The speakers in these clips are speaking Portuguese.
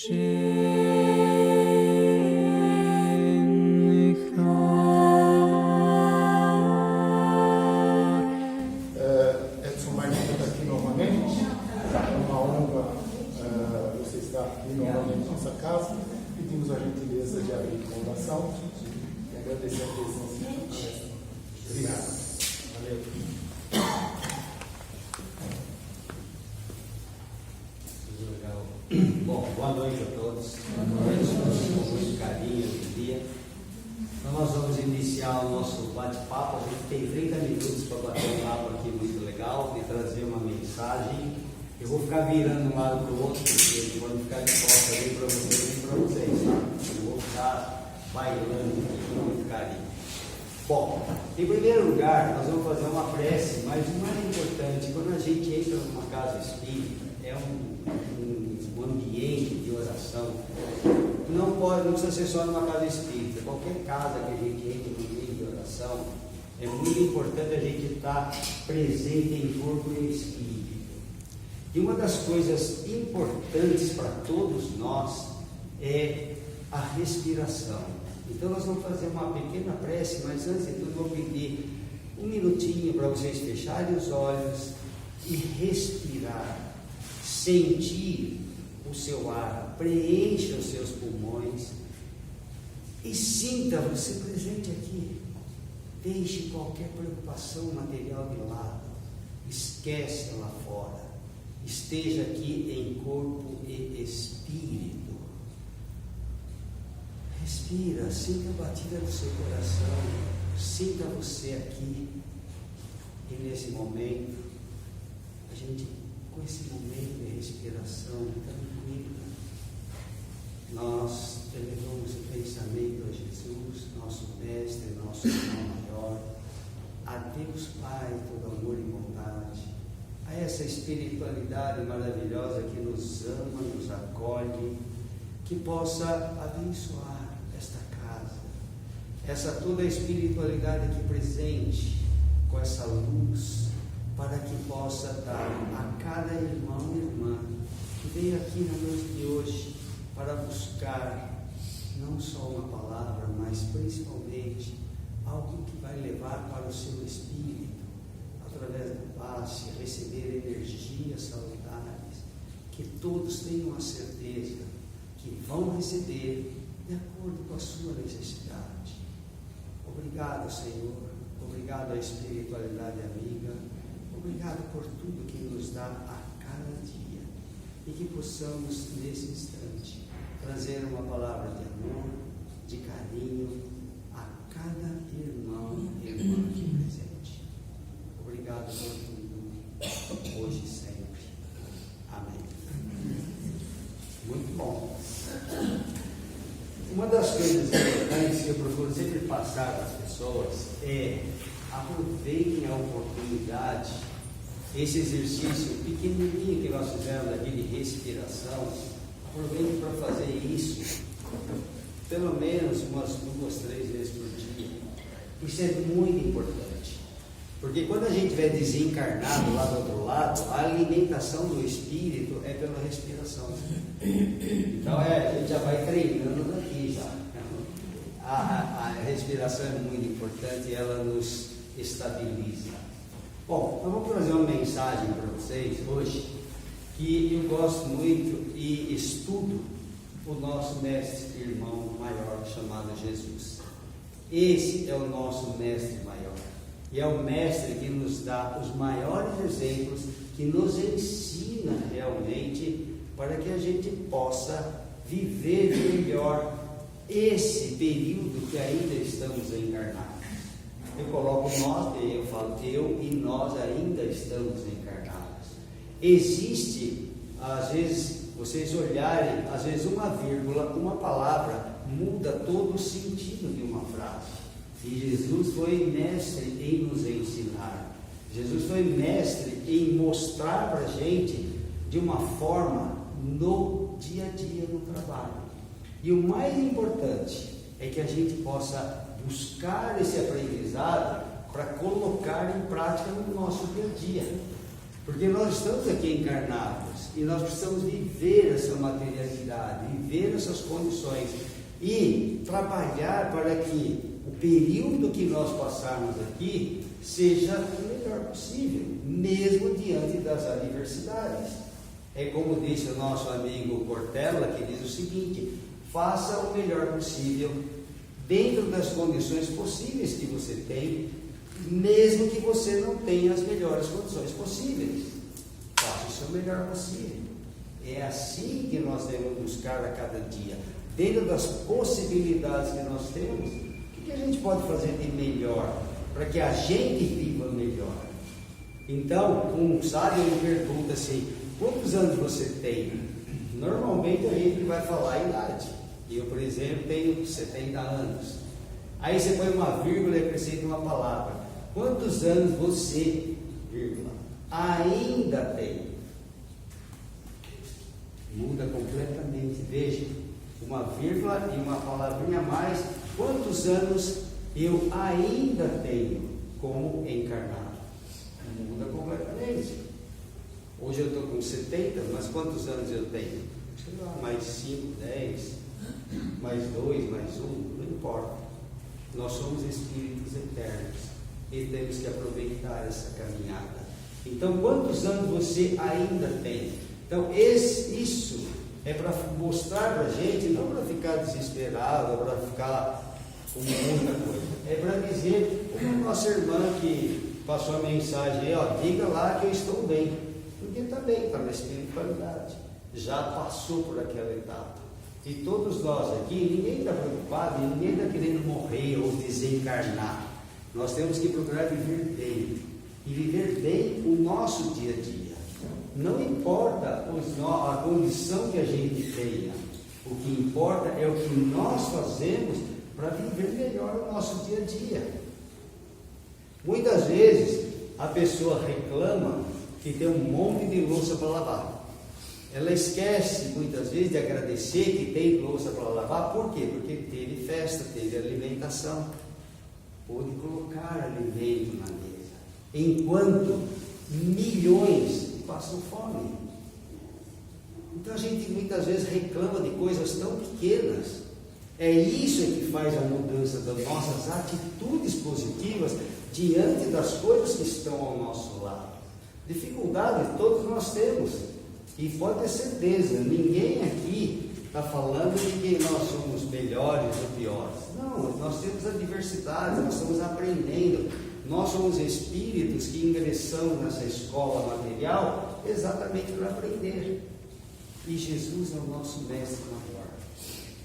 Edson Martins está aqui novamente. É uma honra você estar aqui novamente nessa casa. Pedimos a gentileza de abrir com oração e agradecer a presença da palestra. Obrigado. Valeu. Bom, boa noite a todos. Boa noite, com muito carinho esse dia. Então nós vamos iniciar o nosso bate-papo. A gente tem 30 minutos para bater um papo aqui muito legal e trazer uma mensagem. Eu vou ficar virando de um lado para o outro, porque eles vão ficar de costa nem para vocês nem para vocês, tá? Eu vou ficar bailando aqui com muito carinho. Bom, em primeiro lugar, nós vamos fazer uma prece, mas o mais importante, quando a gente entra numa casa espírita, é um ambiente de oração. Não precisa ser só numa casa espírita. Qualquer casa que a gente entre no ambiente de oração, é muito importante a gente estar presente em corpo e em espírito. E uma das coisas importantes para todos nós é a respiração. Então nós vamos fazer uma pequena prece, mas antes de tudo vou pedir um minutinho para vocês fecharem os olhos e respirar. Sentir o seu ar, preencha os seus pulmões e sinta você presente aqui. Deixe qualquer preocupação material de lado, esquece lá fora, esteja aqui em corpo e espírito. Respira, sinta a batida do seu coração, sinta você aqui e nesse momento, a gente com esse momento de respiração tranquila, nós elevamos o pensamento a Jesus, nosso Mestre, nosso irmão maior, a Deus Pai, todo amor e bondade, a essa espiritualidade maravilhosa que nos ama, nos acolhe, que possa abençoar esta casa, essa toda a espiritualidade aqui presente, com essa luz, para que possa dar a cada irmão e irmã que veio aqui na noite de hoje para buscar não só uma palavra, mas principalmente algo que vai levar para o seu espírito, através do passe, receber energias salutares, que todos tenham a certeza que vão receber de acordo com a sua necessidade. Obrigado, Senhor, obrigado à espiritualidade amiga. Obrigado por tudo que nos dá a cada dia e que possamos, nesse instante, trazer uma palavra de amor, de carinho a cada irmão e irmã aqui presente. Obrigado por tudo, hoje e sempre. Amém. Muito bom. Uma das coisas importantes que eu procuro sempre passar para as pessoas é: aproveitem a oportunidade. Esse exercício pequenininho que nós fizemos aqui de respiração, aproveitem para fazer isso pelo menos umas 2, 3 vezes por dia. Isso é muito importante, porque quando a gente estiver desencarnado lá do outro lado, a alimentação do espírito é pela respiração. Então a gente já vai treinando daqui já. A respiração é muito importante e ela nos estabiliza. Bom, eu vou trazer uma mensagem para vocês hoje que eu gosto muito e estudo o nosso mestre irmão maior chamado Jesus. Esse é o nosso mestre maior e é o mestre que nos dá os maiores exemplos, que nos ensina realmente para que a gente possa viver melhor esse período que ainda estamos encarnados. Eu coloco nós, eu falo eu e nós ainda estamos encarnados. Existe, às vezes, vocês olharem, às vezes uma vírgula, uma palavra muda todo o sentido de uma frase. E Jesus foi mestre em nos ensinar. Jesus foi mestre em mostrar para a gente de uma forma no dia a dia, no trabalho. E o mais importante é que a gente possa buscar esse aprendizado para colocar em prática no nosso dia a dia. Porque nós estamos aqui encarnados e nós precisamos viver essa materialidade, viver essas condições e trabalhar para que o período que nós passarmos aqui seja o melhor possível, mesmo diante das adversidades. É como disse o nosso amigo Cortella, que diz o seguinte: faça o melhor possível dentro das condições possíveis que você tem, mesmo que você não tenha as melhores condições possíveis. Faça o seu melhor possível. É assim que nós devemos buscar a cada dia, dentro das possibilidades que nós temos. O que a gente pode fazer de melhor para que a gente viva melhor? Então, um sábio me pergunta assim: quantos anos você tem? Normalmente a gente vai falar a idade. Eu, por exemplo, tenho 70 anos. Aí você põe uma vírgula e acrescenta uma palavra. Quantos anos você, vírgula, ainda tem? Muda completamente. Veja, uma vírgula e uma palavrinha a mais. Quantos anos eu ainda tenho como encarnado? Muda completamente. Hoje eu estou com 70, mas quantos anos eu tenho? Sei lá, mais 5, 10, mais 2, mais 1, não importa. Nós somos espíritos eternos e temos que aproveitar essa caminhada. Então, quantos anos você ainda tem? Então, isso é para mostrar para a gente, não para ficar desesperado, para ficar com muita coisa. É para dizer, como a nossa irmã que passou a mensagem aí, diga lá que eu estou bem. Porque está bem, está na espiritualidade. Já passou por aquela etapa. E todos nós aqui, ninguém está preocupado, ninguém está querendo morrer ou desencarnar. Nós temos que procurar viver bem. E viver bem o nosso dia a dia. Não importa a condição que a gente tenha. O que importa é o que nós fazemos para viver melhor o nosso dia a dia. Muitas vezes a pessoa reclama que tem um monte de louça para lavar. Ela esquece muitas vezes de agradecer que tem louça para lavar. Por quê? Porque teve festa, teve alimentação, pôde colocar alimento na mesa, enquanto milhões passam fome. Então a gente muitas vezes reclama de coisas tão pequenas. É isso que faz a mudança das nossas atitudes positivas diante das coisas que estão ao nosso lado. Dificuldades todos nós temos. E pode ter certeza, ninguém aqui está falando de que nós somos melhores ou piores. Não, nós temos adversidades, nós estamos aprendendo. Nós somos espíritos que ingressamos nessa escola material exatamente para aprender. E Jesus é o nosso mestre maior.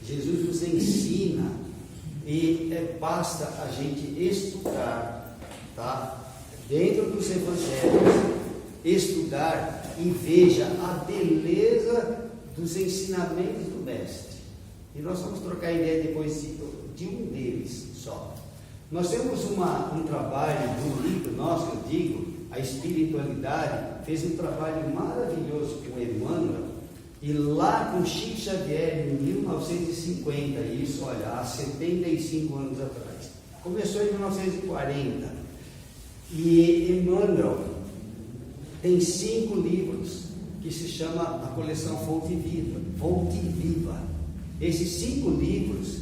Jesus nos ensina e basta a gente estudar, tá? Dentro dos evangelhos, estudar e veja a beleza dos ensinamentos do mestre. E nós vamos trocar ideia depois de um deles só. Nós temos um trabalho do livro nosso, eu digo, a espiritualidade, fez um trabalho maravilhoso com Emmanuel, e lá com Chico Xavier em 1950, isso, olha, há 75 anos atrás. Começou em 1940. E Emmanuel tem 5 livros que se chama a coleção Fonte Viva. Esses 5 livros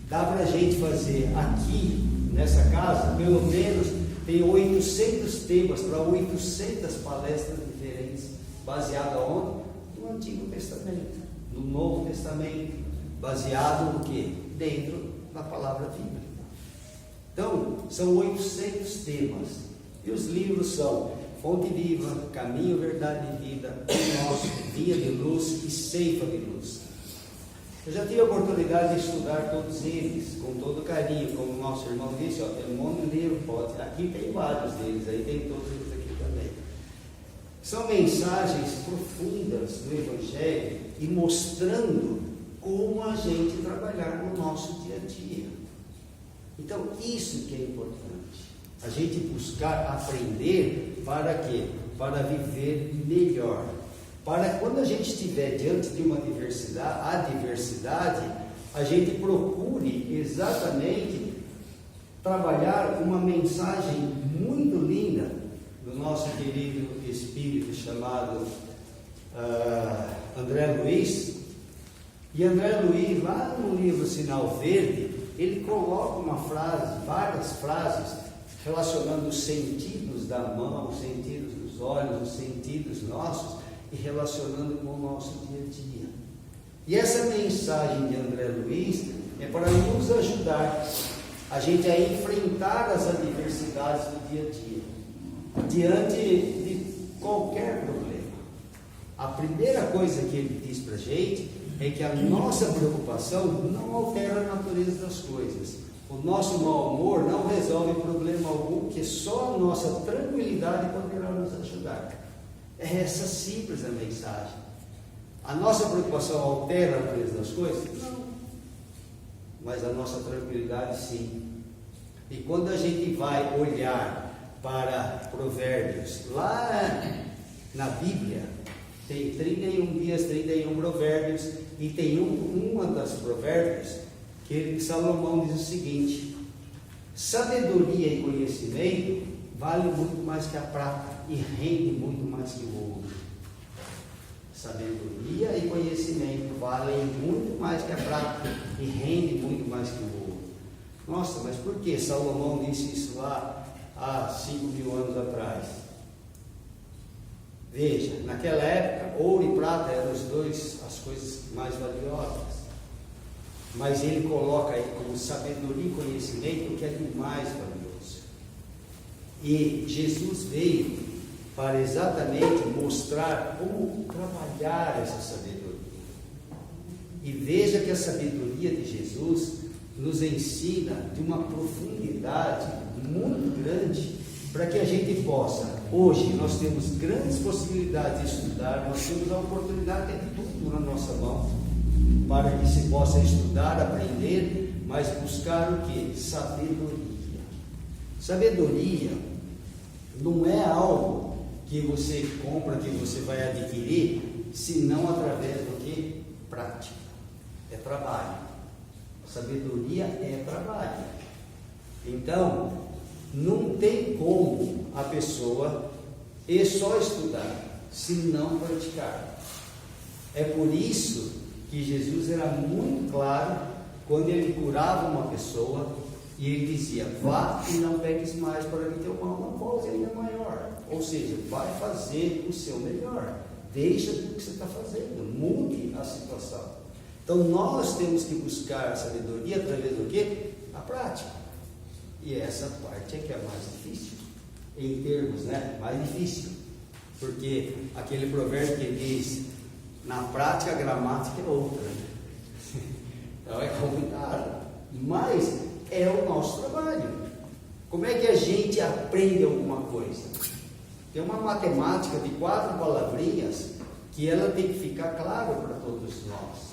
dá para a gente fazer aqui nessa casa, pelo menos tem 800 temas para 800 palestras diferentes, baseado onde? No Antigo Testamento, no Novo Testamento, baseado no quê? Dentro da palavra bíblica. Então, são 800 temas. E os livros são Fonte Viva, Caminho, Verdade e Vida, Nosso, Via de Luz e Ceifa de Luz. Eu já tive a oportunidade de estudar todos eles, com todo carinho, como o nosso irmão disse, tem um monte de livro, aqui tem vários deles, aí tem todos eles aqui também. São mensagens profundas do Evangelho e mostrando como a gente trabalhar no nosso dia a dia. Então, isso que é importante. A gente buscar aprender para quê? Para viver melhor. Para quando a gente estiver diante de uma adversidade, a gente procure exatamente trabalhar uma mensagem muito linda do nosso querido espírito chamado André Luiz. E André Luiz, lá no livro Sinal Verde, ele coloca uma frase, várias frases, relacionando os sentidos da mão, os sentidos dos olhos, os sentidos nossos, e relacionando com o nosso dia a dia. E essa mensagem de André Luiz é para nos ajudar a gente a enfrentar as adversidades do dia a dia, diante de qualquer problema. A primeira coisa que ele diz para a gente é que a nossa preocupação não altera a natureza das coisas. O nosso mau humor não resolve problema algum, que só a nossa tranquilidade poderá nos ajudar. É essa simples a mensagem. A nossa preocupação altera a natureza das coisas? Não. Mas a nossa tranquilidade, sim. E quando a gente vai olhar para Provérbios, lá na Bíblia, tem 31 dias, 31 provérbios, e tem uma das provérbios que Salomão diz o seguinte: sabedoria e conhecimento valem muito mais que a prata e rende muito mais que o ouro. Sabedoria e conhecimento valem muito mais que a prata e rende muito mais que o ouro. Nossa, mas por que Salomão disse isso lá há 5.000 anos atrás? Veja, naquela época, ouro e prata eram as coisas mais valiosas. Mas ele coloca aí como sabedoria e conhecimento o que é de mais valioso. E Jesus veio para exatamente mostrar como trabalhar essa sabedoria. E veja que a sabedoria de Jesus nos ensina de uma profundidade muito grande, para que a gente possa, hoje nós temos grandes possibilidades de estudar, nós temos a oportunidade de ter tudo na nossa mão, para que se possa estudar, aprender, mas buscar o que? Sabedoria. Sabedoria não é algo que você compra, que você vai adquirir, senão através do que? Prática. É trabalho. Sabedoria é trabalho. Então, não tem como a pessoa só estudar, se não praticar. É por isso que Jesus era muito claro quando ele curava uma pessoa e ele dizia: vá e não peques mais, para que teu mal não volte ainda maior. Ou seja, vai fazer o seu melhor, deixa o que você está fazendo, mude a situação. Então nós temos que buscar a sabedoria através do quê? A prática. E essa parte é que é mais difícil, em termos, mais difícil, porque aquele provérbio que diz: na prática a gramática é outra, então é complicado, mas é o nosso trabalho. Como é que a gente aprende alguma coisa? Tem uma matemática de 4 palavrinhas que ela tem que ficar clara para todos nós.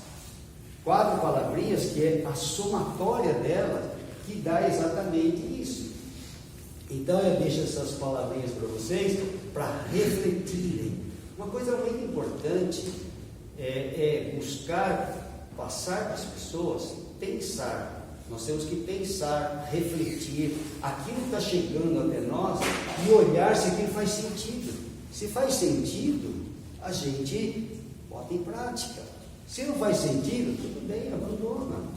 4 palavrinhas que é a somatória delas que dá exatamente isso. Então eu deixo essas palavrinhas para vocês, para refletirem. Uma coisa muito importante é buscar, passar para as pessoas, pensar. Nós temos que pensar, refletir, aquilo que está chegando até nós e olhar se aquilo faz sentido. Se faz sentido, a gente bota em prática. Se não faz sentido, tudo bem, abandona.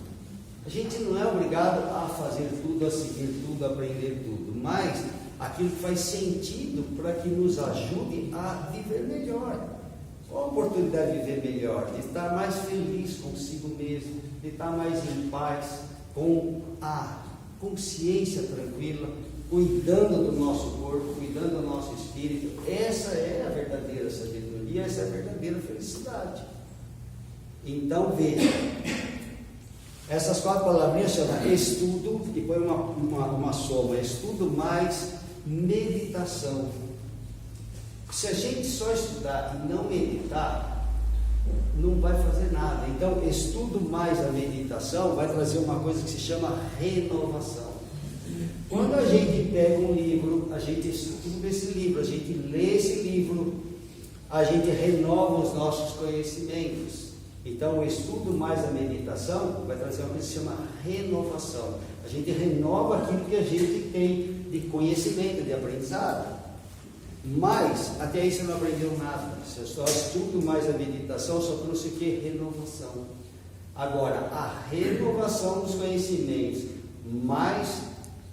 A gente não é obrigado a fazer tudo, a seguir tudo, a aprender tudo, mas aquilo que faz sentido para que nos ajude a viver melhor. Qual a oportunidade de viver melhor? De estar mais feliz consigo mesmo, de estar mais em paz, com a consciência tranquila, cuidando do nosso corpo, cuidando do nosso espírito. Essa é a verdadeira sabedoria, essa é a verdadeira felicidade. Então veja, essas 4 palavrinhas chamam estudo, e põe uma soma: estudo mais meditação. Se a gente só estudar e não meditar, não vai fazer nada. Então, estudo mais a meditação vai trazer uma coisa que se chama renovação. Quando a gente pega um livro, a gente estuda esse livro, a gente lê esse livro, a gente renova os nossos conhecimentos. Então, o estudo mais a meditação vai trazer uma coisa que se chama renovação. A gente renova aquilo que a gente tem de conhecimento, de aprendizado. Mas, até aí você não aprendeu nada. Você só estudo mais a meditação, só trouxe o que? Renovação. Agora, a renovação dos conhecimentos, mais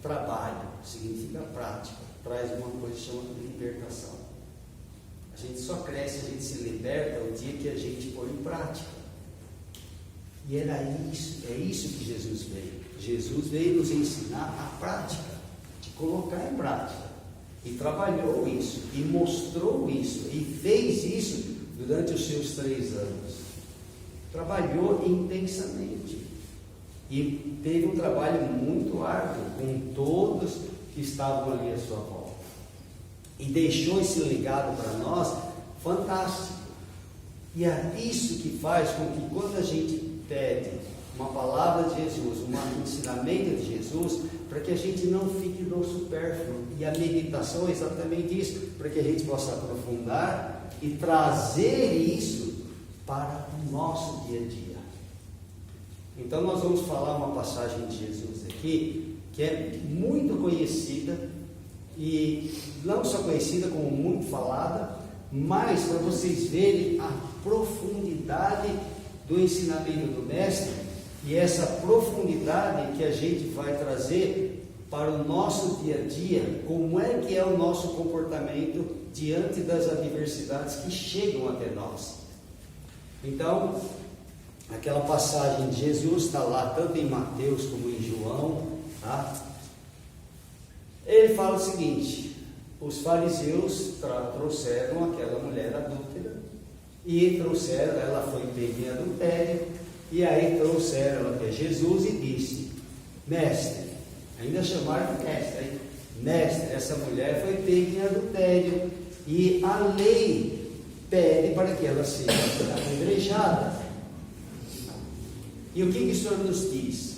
trabalho, significa prática, traz uma coisa chamada de libertação. A gente só cresce, a gente se liberta o dia que a gente põe em prática. E era isso, é isso que Jesus veio. Jesus veio nos ensinar a prática, de colocar em prática. E trabalhou isso, e mostrou isso, e fez isso durante os seus 3 anos. Trabalhou intensamente. E teve um trabalho muito árduo com todos que estavam ali à sua volta. E deixou esse legado para nós fantástico. E é isso que faz com que quando a gente pede uma palavra de Jesus, um ensinamento de Jesus, para que a gente não fique no supérfluo. E a meditação é exatamente isso, para que a gente possa aprofundar e trazer isso para o nosso dia a dia. Então nós vamos falar uma passagem de Jesus aqui, que é muito conhecida, e não só conhecida, como muito falada, mas para vocês verem a profundidade do ensinamento do Mestre, e essa profundidade que a gente vai trazer para o nosso dia a dia, como é que é o nosso comportamento diante das adversidades que chegam até nós. Então, aquela passagem de Jesus está lá, tanto em Mateus como em João, tá? Ele fala o seguinte: os fariseus trouxeram aquela mulher adúltera, e trouxeram, ela foi pega em adultério, e aí trouxeram ela até Jesus e disse: mestre, ainda chamaram de mestre, hein? Mestre, essa mulher foi pega em adultério, e a lei pede para que ela seja apedrejada. E o que o Senhor nos diz?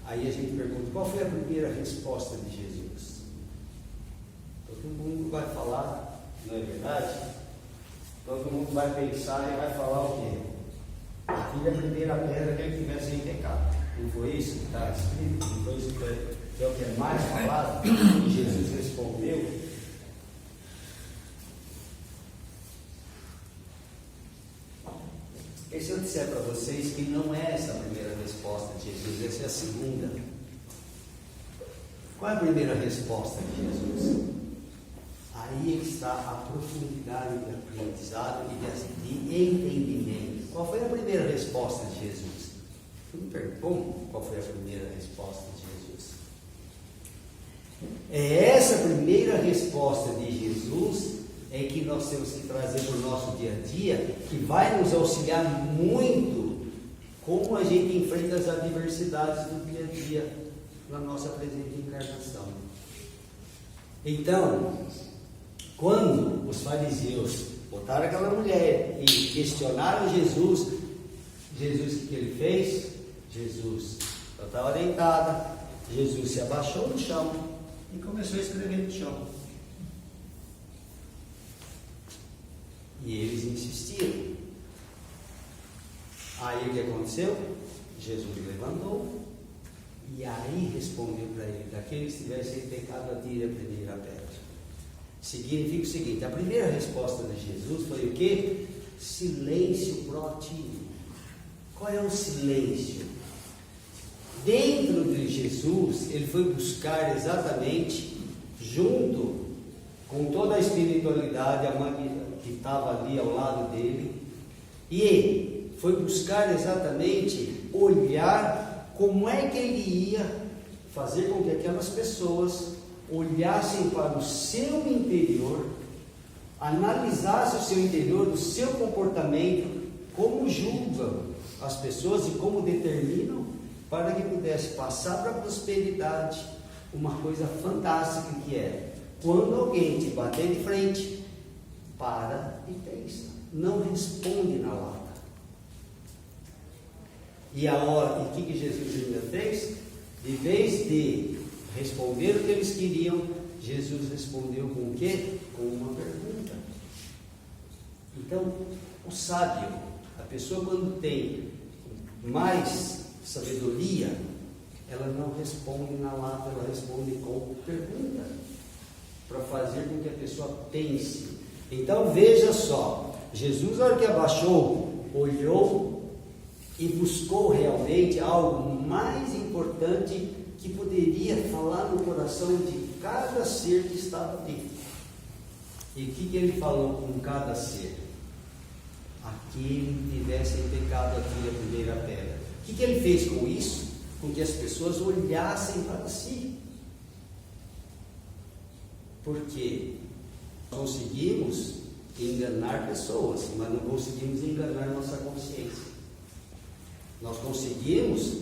Aí a gente pergunta: qual foi a primeira resposta de Jesus? Todo mundo vai falar, não é verdade? Todo mundo vai pensar e vai falar o quê? Tire a primeira pedra que ele tivesse sem pecado. Não foi isso que está escrito? Não foi isso que é o que é mais falado? E Jesus respondeu: e se eu disser para vocês que não é essa a primeira resposta de Jesus, essa é a segunda? Qual é a primeira resposta de Jesus? Aí está a profundidade de aprendizado e de entendimento. Qual foi a primeira resposta de Jesus? Eu me pergunto qual foi a primeira resposta de Jesus. É essa primeira resposta de Jesus é que nós temos que trazer para o nosso dia a dia, que vai nos auxiliar muito como a gente enfrenta as adversidades do dia a dia na nossa presente encarnação. Então, quando os fariseus botaram aquela mulher e questionaram Jesus, o que ele fez? Jesus, ela estava deitada, Jesus se abaixou no chão e começou a escrever no chão. E eles insistiram. Aí o que aconteceu? Jesus levantou e aí respondeu para ele: daqueles que tivessem pecado, atire a primeira pedra. Significa o seguinte: a primeira resposta de Jesus foi o quê? Silêncio proativo. Qual é o silêncio? Dentro de Jesus, ele foi buscar exatamente, junto com toda a espiritualidade, a mãe que estava ali ao lado dele, e foi buscar exatamente olhar como é que ele ia fazer com que aquelas pessoas olhassem para o seu interior, analisassem o seu interior, do seu comportamento, como julgam as pessoas e como determinam, para que pudesse passar para a prosperidade uma coisa fantástica que é: quando alguém te bater de frente, para e pensa, não responde na lata. E a hora, e o que Jesus ainda fez? De vez de responder o que eles queriam, Jesus respondeu com o quê? Com uma pergunta. Então, o sábio, a pessoa quando tem mais sabedoria, ela não responde na lata, ela responde com pergunta. para fazer com que a pessoa pense. Então veja só, Jesus, na hora que abaixou, olhou e buscou realmente algo mais importante que poderia falar no coração de cada ser que estava ali. E o que ele falou com cada ser? Aquele que tivesse em pecado atire a primeira pedra. O que ele fez com isso? Com que as pessoas olhassem para si. Porque conseguimos enganar pessoas, mas não conseguimos enganar nossa consciência. Nós conseguimos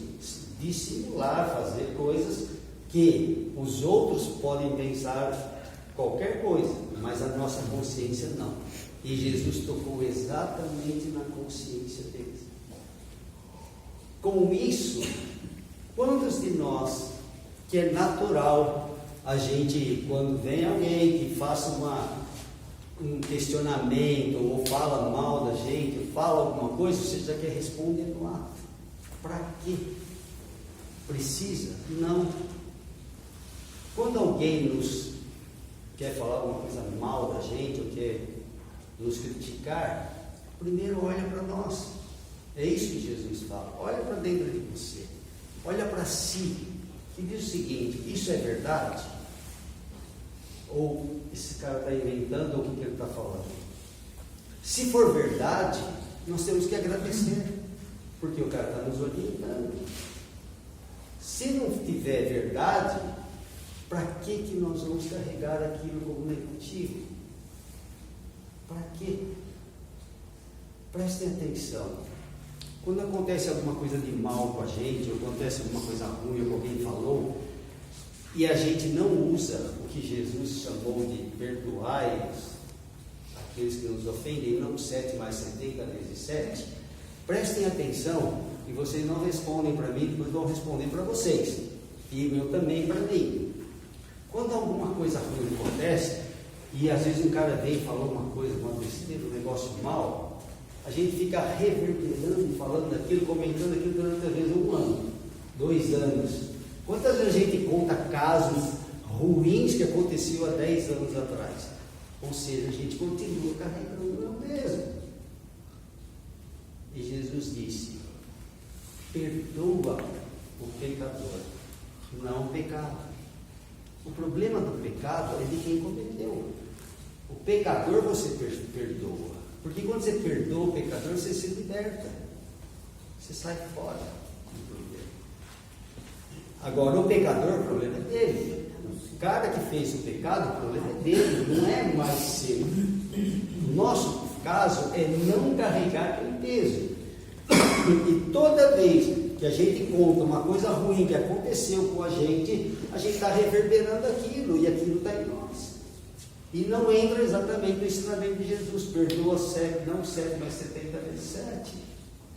dissimular, fazer coisas que os outros podem pensar qualquer coisa, mas a nossa consciência não. E Jesus tocou exatamente na consciência deles. Com isso, quantos de nós, que é natural, a gente, quando vem alguém que faça um questionamento, ou fala mal da gente, ou fala alguma coisa, você já quer responder no ato. Para quê? Precisa? Não. Quando alguém nos quer falar alguma coisa mal da gente, ou quer nos criticar, primeiro olha para nós. É isso que Jesus fala. Olha para dentro de você. Olha para si. E diz o seguinte: isso é verdade? Ou esse cara está inventando o que ele está falando? Se for verdade, nós temos que agradecer, porque o cara está nos orientando. Se não tiver verdade, para que nós vamos carregar aquilo como negativo? Para quê? Prestem atenção. Quando acontece alguma coisa de mal com a gente, ou acontece alguma coisa ruim, ou alguém falou, e a gente não usa o que Jesus chamou de perdoai aqueles que nos ofendem, não 7 mais 70 vezes 7, prestem atenção, e vocês não respondem para mim, depois vão responder para vocês, e eu também para mim. Quando alguma coisa ruim acontece, e às vezes um cara vem e falou uma coisa, uma besteira, um negócio mal, a gente fica reverberando, falando daquilo, comentando aquilo durante às vezes 1 ano, 2 anos. Quantas vezes a gente conta casos ruins que aconteceu há 10 anos atrás? Ou seja, a gente continua carregando o mesmo. E Jesus disse: perdoa o pecador, não o pecado. O problema do pecado é de quem cometeu. O pecador você perdoa. Porque quando você perdoa o pecador, você se liberta. Você sai fora do problema. Agora, o pecador, o problema é dele. O cara que fez o pecado, o problema é dele, não é mais seu. O nosso caso é não carregar aquele peso. E toda vez que a gente conta uma coisa ruim que aconteceu com a gente está reverberando aquilo, e aquilo está em nós. E não entra exatamente no ensinamento de Jesus: perdoa 7, não 7, mas 70 vezes 7.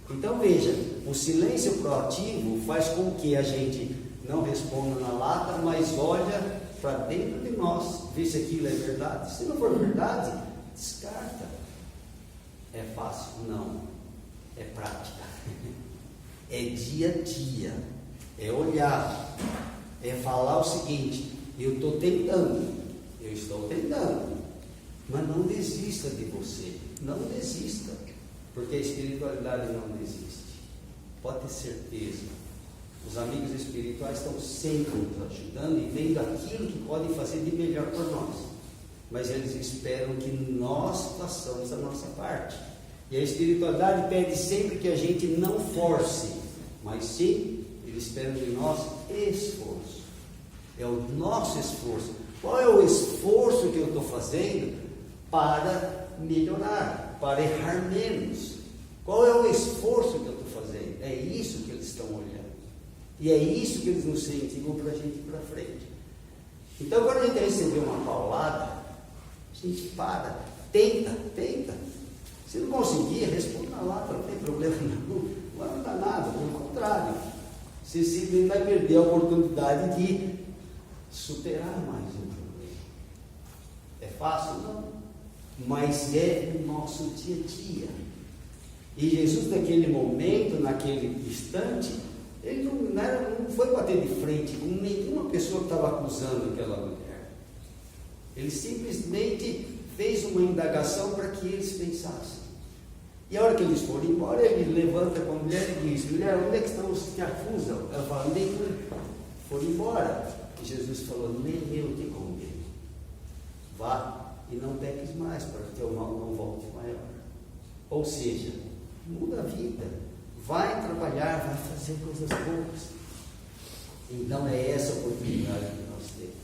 Então veja, o silêncio proativo faz com que a gente não responda na lata, mas olha para dentro de nós, vê se aquilo é verdade. Se não for verdade, descarta. É fácil? Não. É prática. É dia a dia. É olhar. É falar o seguinte: eu estou tentando. Eu estou tentando, mas não desista de você, não desista, porque a espiritualidade não desiste, pode ter certeza. Os amigos espirituais estão sempre nos ajudando e vendo aquilo que podem fazer de melhor por nós, mas eles esperam que nós façamos a nossa parte, e a espiritualidade pede sempre que a gente não force, mas sim, eles esperam de nós esforço, é o nosso esforço. Qual é o esforço que eu estou fazendo para melhorar, para errar menos? Qual é o esforço que eu estou fazendo? É isso que eles estão olhando. E é isso que eles nos incentivam para a gente ir para frente. Então, quando a gente receber uma paulada, a gente para, tenta. Se não conseguir, responda lá, não tem problema não. Não vai mudar nada, pelo contrário. Você simplesmente vai perder a oportunidade de superar mais um problema. É fácil? Não. Mas é o nosso dia a dia. E Jesus, naquele momento, naquele instante, ele não foi bater de frente com nenhuma pessoa que estava acusando aquela mulher. Ele simplesmente fez uma indagação para que eles pensassem. E a hora que eles foram embora, ele levanta com a mulher e diz: mulher, onde é que estão os que te acusam? Ela fala: nenhum. Foram embora. E Jesus falou: nem eu te condeno. Vá e não peques mais, para que teu mal não volte maior. Ou seja, muda a vida. Vai trabalhar, vai fazer coisas boas. Então é essa oportunidade que nós temos.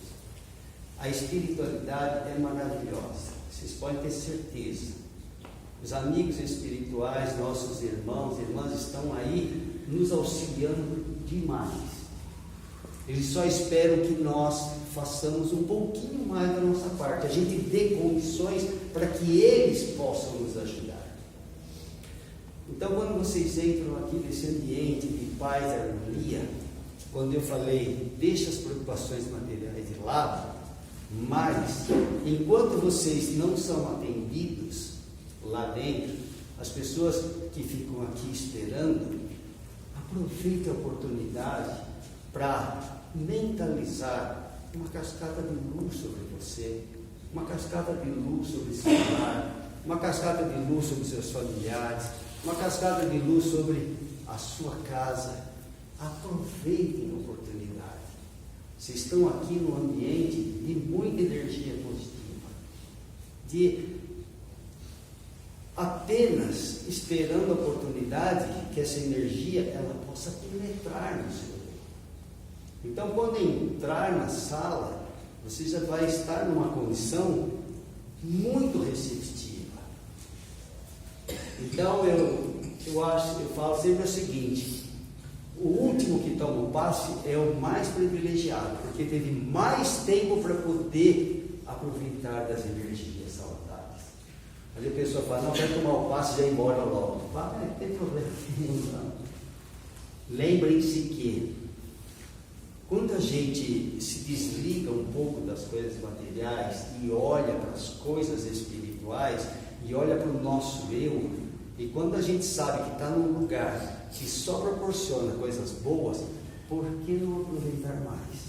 A espiritualidade é maravilhosa. Vocês podem ter certeza. Os amigos espirituais, nossos irmãos e irmãs estão aí nos auxiliando demais. Eles só esperam que nós façamos um pouquinho mais da nossa parte. A gente dê condições para que eles possam nos ajudar. Então, quando vocês entram aqui nesse ambiente de paz e harmonia, quando eu falei, deixa as preocupações materiais de lado, mas enquanto vocês não são atendidos lá dentro, as pessoas que ficam aqui esperando, aproveitem a oportunidade para mentalizar uma cascata de luz sobre você, uma cascata de luz sobre seu lar, uma cascata de luz sobre seus familiares, uma cascata de luz sobre a sua casa. Aproveitem a oportunidade. Vocês estão aqui num ambiente de muita energia positiva, de apenas esperando a oportunidade que essa energia ela possa penetrar no seu corpo. Então, quando entrar na sala, você já vai estar numa condição muito receptiva. Então, eu falo sempre o seguinte: o último que toma o passe é o mais privilegiado, porque teve mais tempo para poder aproveitar das energias saudáveis. Aí a pessoa fala: não, vai tomar o passe e já ir embora logo. Não tem problema nenhum. Lembrem-se que quando a gente se desliga um pouco das coisas materiais e olha para as coisas espirituais e olha para o nosso eu, e quando a gente sabe que está num lugar que só proporciona coisas boas, por que não aproveitar mais?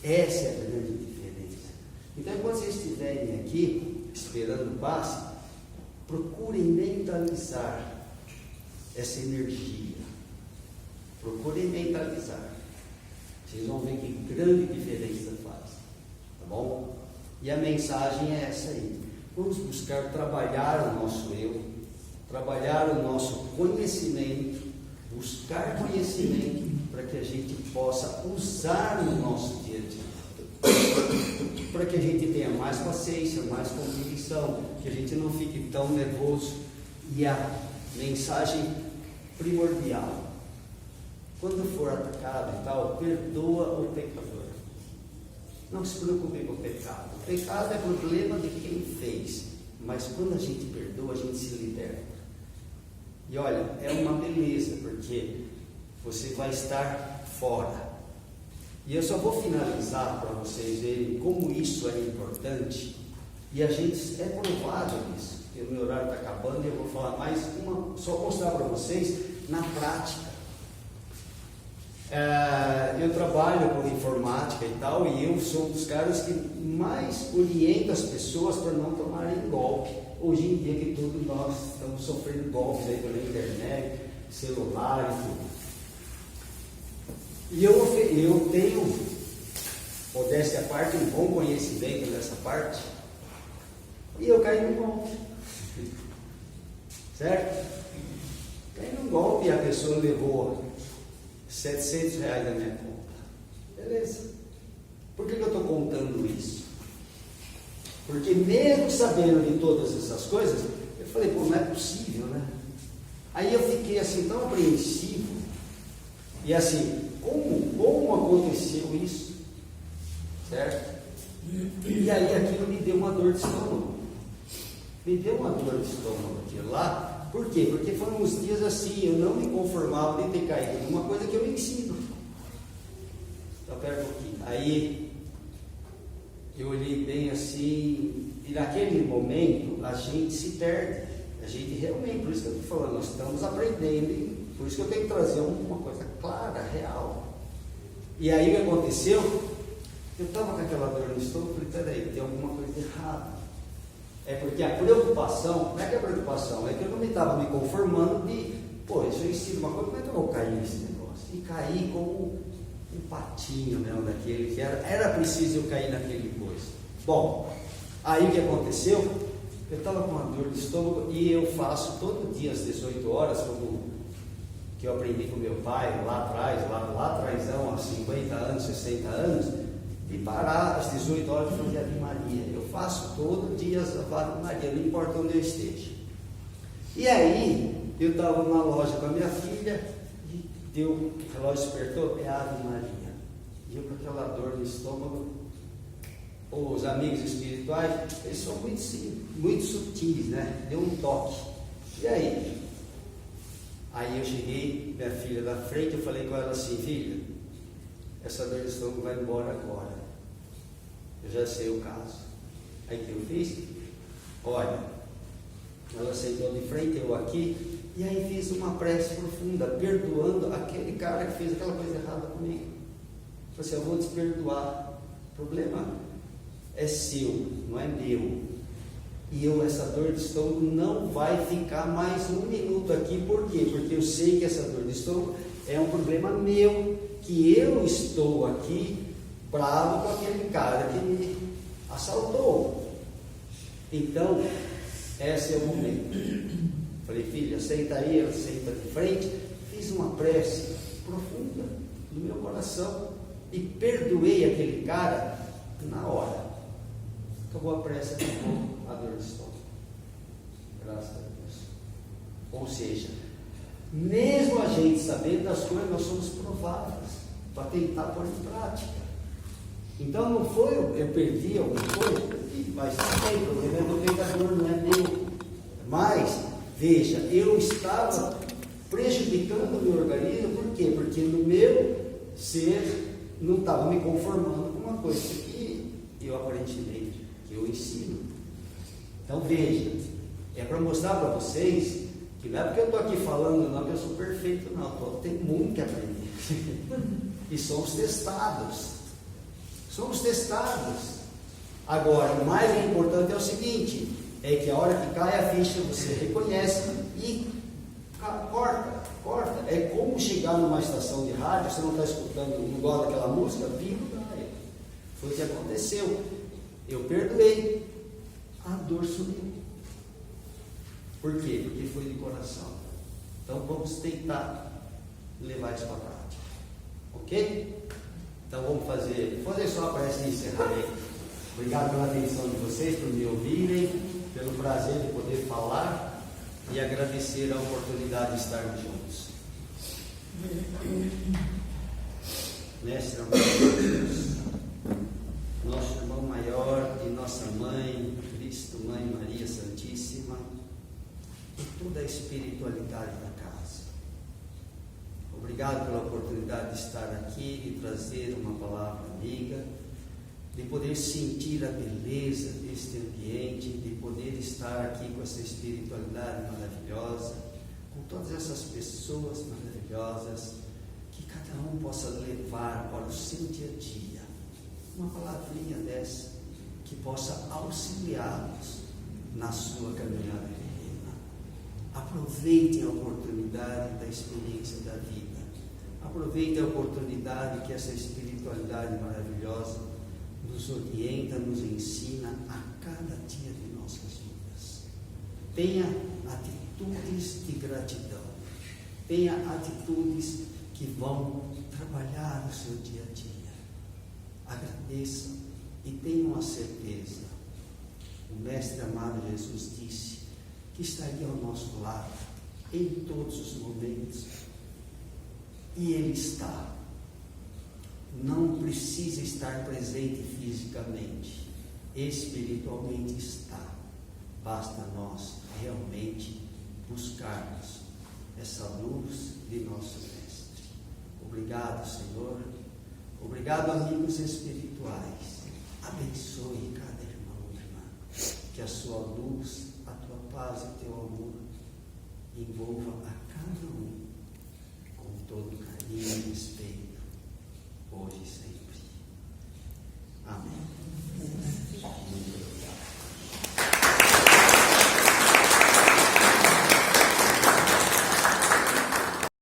Essa é a grande diferença. Então, quando vocês estiverem aqui esperando o passe, procurem mentalizar essa energia. Procurem mentalizar. Vocês vão ver que grande diferença faz. Tá bom? E a mensagem é essa aí. Vamos buscar trabalhar o nosso eu, trabalhar o nosso conhecimento, buscar conhecimento para que a gente possa usar no nosso dia a dia, para que a gente tenha mais paciência, mais compreensão, que a gente não fique tão nervoso. E a mensagem primordial: quando for atacado e tal, perdoa o pecador. Não se preocupe com o pecado. O pecado é problema de quem fez, mas quando a gente perdoa, a gente se liberta. E olha, é uma beleza, porque você vai estar fora. E eu só vou finalizar para vocês verem como isso é importante. E a gente é provado nisso. Porque o meu horário está acabando e eu vou falar mais uma, só mostrar para vocês na prática. Eu trabalho com informática e tal, e eu sou um dos caras que mais orienta as pessoas para não tomarem golpe. Hoje em dia que todos nós estamos sofrendo golpes aí pela internet, celular e tudo. E eu tenho, modéstia à parte, um bom conhecimento nessa parte, e eu caí num golpe. Certo? Caí num golpe e a pessoa levou R$700 da minha conta. Beleza. Por que eu estou contando isso? Porque mesmo sabendo de todas essas coisas, eu falei, pô, não é possível, né? Aí eu fiquei assim, tão apreensivo. E assim, como aconteceu isso? Certo? E aí aquilo me deu uma dor de estômago. Me deu uma dor de estômago aquilo lá. Por quê? Porque foram uns dias assim, eu não me conformava de ter caído numa coisa que eu ensino. Então, pera um pouquinho. Aí, eu olhei bem assim, e naquele momento, a gente se perde. A gente realmente, por isso que eu estou falando, nós estamos aprendendo, e por isso que eu tenho que trazer uma coisa clara, real. E aí, o que aconteceu? Eu estava com aquela dor no estômago, falei, peraí, tem alguma coisa errada. É porque a preocupação, não é que a preocupação, é que eu não estava me conformando de, se eu ensino uma coisa, como é que eu vou cair nesse negócio? E cair como um patinho mesmo daquele que era preciso eu cair naquele coisa. Bom, aí o que aconteceu? Eu estava com uma dor de estômago e eu faço todo dia às 18 horas, como que eu aprendi com meu pai lá atrás, há 50 anos, 60 anos, de parar às 18 horas de fazer Ave Maria. Eu faço todo dia as Ave Maria, não importa onde eu esteja. E aí, eu estava na loja com a minha filha, e o relógio despertou, é Ave Maria. E eu com aquela dor no estômago, os amigos espirituais, eles são muito sutis, né? Deu um toque. E aí? Aí eu cheguei, minha filha na frente, eu falei com ela assim, filha, essa dor de estômago vai embora agora. Eu já sei o caso. Aí o que eu fiz? Olha, ela sentou de frente, eu aqui, e aí fiz uma prece profunda, perdoando aquele cara que fez aquela coisa errada comigo. Eu falei assim, eu vou te perdoar. O problema é seu, não é meu. E essa dor de estômago não vai ficar mais um minuto aqui. Por quê? Porque eu sei que essa dor de estômago é um problema meu, que eu estou aqui bravo com aquele cara que me assaltou. Então, esse é o momento. Falei, filha, senta aí, ela senta de frente. Fiz uma prece profunda no meu coração e perdoei aquele cara na hora. Acabou a prece, acabou a dor de estômago. Graças a Deus. Ou seja, mesmo a gente sabendo das coisas, nós somos provados para tentar pôr em prática. Então não foi eu perdi alguma coisa, mas também o problema é do pecador, não é meu. Mas, veja, eu estava prejudicando o meu organismo, por quê? Porque no meu ser não estava me conformando com uma coisa que eu aparentemente eu ensino. Então veja, é para mostrar para vocês que não é porque eu estou aqui falando não que eu sou perfeito, não, tem muito que aprender. E somos testados. Agora, o mais importante é o seguinte, é que a hora que cai a ficha você reconhece e corta. É como chegar numa estação de rádio, você não está escutando, não gosta daquela música, viva. Foi o que aconteceu. Eu perdoei, a dor sumiu. Por quê? Porque foi de coração. Então vamos tentar levar isso para a prática. Ok? Então vamos fazer só a prece de encerramento. Obrigado pela atenção de vocês, por me ouvirem, pelo prazer de poder falar e agradecer a oportunidade de estarmos juntos. Mestre amado Deus, nosso irmão maior e nossa mãe, Cristo, Mãe Maria Santíssima, e toda a espiritualidade da casa. Obrigado pela oportunidade de estar aqui, de trazer uma palavra amiga, de poder sentir a beleza deste ambiente, de poder estar aqui com essa espiritualidade maravilhosa, com todas essas pessoas maravilhosas, que cada um possa levar para o seu dia a dia uma palavrinha dessa que possa auxiliá-los na sua caminhada terrena. Aproveitem a oportunidade da experiência da vida. Aproveitem a oportunidade que essa espiritualidade maravilhosa nos orienta, nos ensina a cada dia de nossas vidas. Tenha atitudes de gratidão. Tenha atitudes que vão trabalhar o seu dia a dia. Agradeçam e tenham a certeza. O Mestre amado Jesus disse que estaria ao nosso lado em todos os momentos. E Ele está. Não precisa estar presente fisicamente, espiritualmente está. Basta nós realmente buscarmos essa luz de nosso Mestre. Obrigado, Senhor. Obrigado, amigos espirituais. Abençoe cada irmão e irmã. Que a sua luz, a tua paz e o teu amor